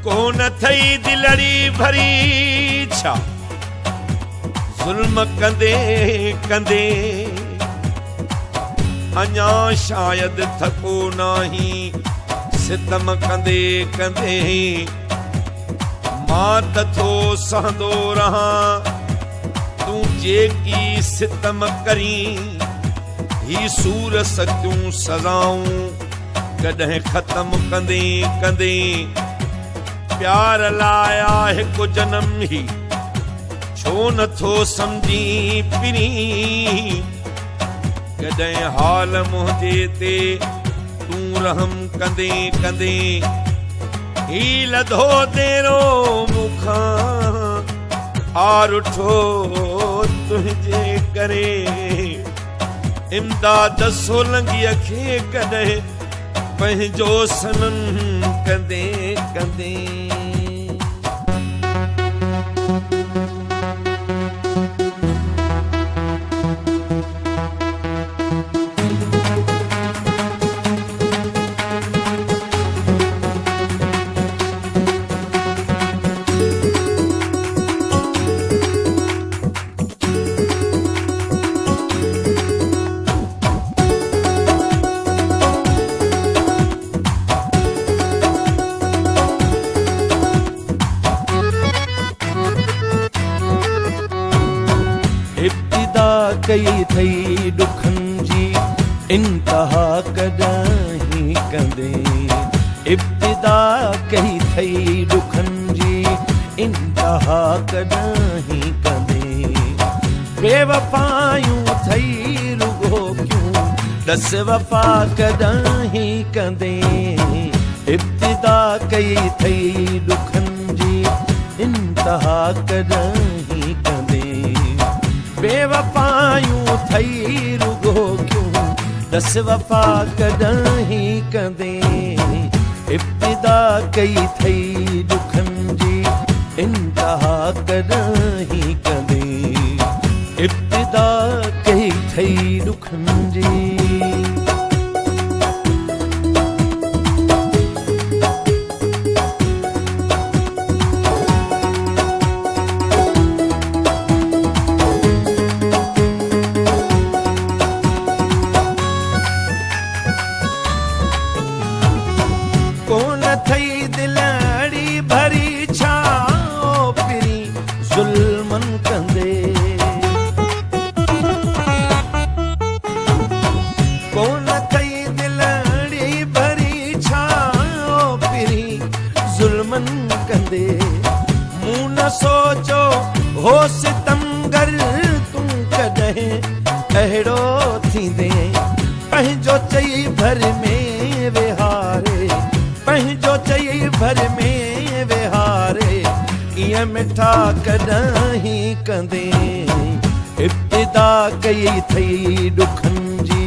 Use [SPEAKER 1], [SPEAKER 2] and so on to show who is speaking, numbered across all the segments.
[SPEAKER 1] कोन थई दिलड़ी भरी छा ज़ुल्म कंदे कंदे अञा शायद थको नाही सितम कंदे कंदे मां तथो सहंदो रहां तूं जेकी सितम करी ही सूर सचूं सज़ाऊं कॾहिं ख़त्म कंदे कंदे प्यार लाया हिकु जनम ही छो नथो सम्झी पिनी कॾहिं हाल मुंहिंजे ते तूं रहम कंदे कंदे ही लधो तेरो मूंखां हार उठो तुंहिंजे करे इमदाद सोलंगीअ खे कॾहिं पंहिंजो सनम कंदे कंदे
[SPEAKER 2] कई थई दुखन जी इंतहा कॾहिं कंदे इब्तिदा कई थई दुखन जी इंतहा कॾहिं कंदे बेवफायूं थई रुगो क्यों दस वफ़ा कॾहिं कंदे इब्तिदा कई थई दुखन जी इंतहा कॾहिं कंदे बेवफायूं थई रुगो क्यों दस वफ़ा कॾहिं कंदे इब्तिदा कई थई दुखन जी इंतहा कॾहिं कंदे इब्तिदा कई थई दुखन जी मूं न सोचो हो सितमगर तूं कॾहिं अहिड़ो थींदे पंहिंजो चई भर में विहारे पंहिंजो चई भर में विहारे ईअं मिठा कॾहिं कंदे इब्तिदा कई थई दुखन जी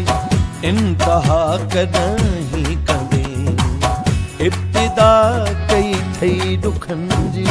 [SPEAKER 2] इंतहा कॾहिं कंदे इब्तिदा कई थई दुखन जी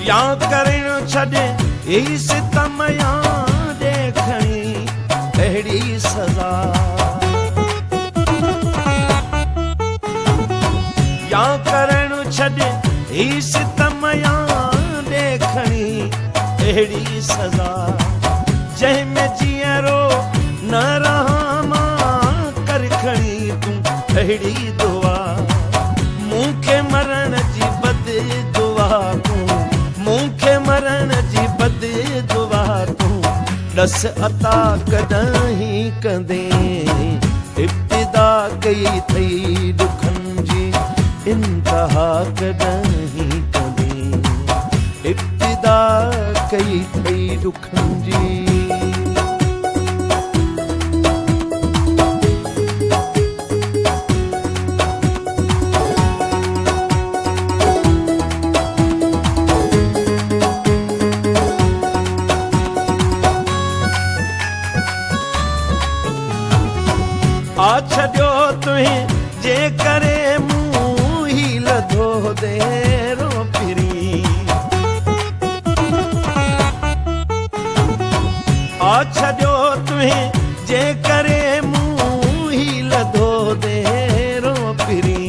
[SPEAKER 2] या करण छॾे ही सितम या देखणी अहिड़ी सज़ा या करण छॾे ही सितम या देखणी अहिड़ी सज़ा जंहिंमें जीअरो न रहां मां कर खणी तूं अहिड़ी दुआ मूंखे मरण जी बद दुआ तूं मूंखे मरण जी बद दुआ तूं दस अता कॾहिं कंदे इब्तिदा कई थई दुखन जी इंतहा कॾहिं कंदे इब्तिदा कई थई दुखन जी आ छॾियो तुहीं जे करे मूं ही लधो देरो फिरी आ छॾियो तुहीं जे करे मूं ही लधो देरो फिरी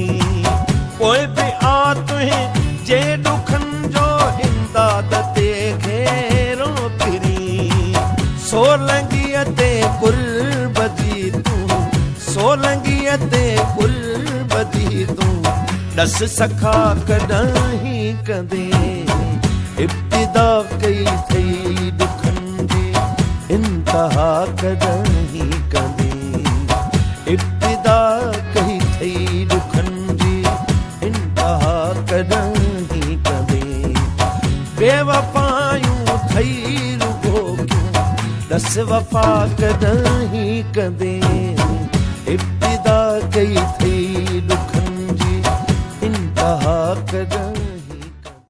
[SPEAKER 2] पोइ बि आ तुहीं जे ॾुखनि जो इमदाद ते घेरो फिरी सोलंगीअ ते कुर्ब जी तूं सोलंगीअ ते कुर्ब जी तूं ॾस सखा कॾहिं कंदे इब्तिदा कई थई ॾुखनि जी इंतहा कॾहिं कंदे इब्तिदा कई थई ॾुखनि जी इंतहा कॾहिं कंदे बेवफ़ायूं थई रुगो दस वफ़ा कॾहिं कंदे इब्तिदा कई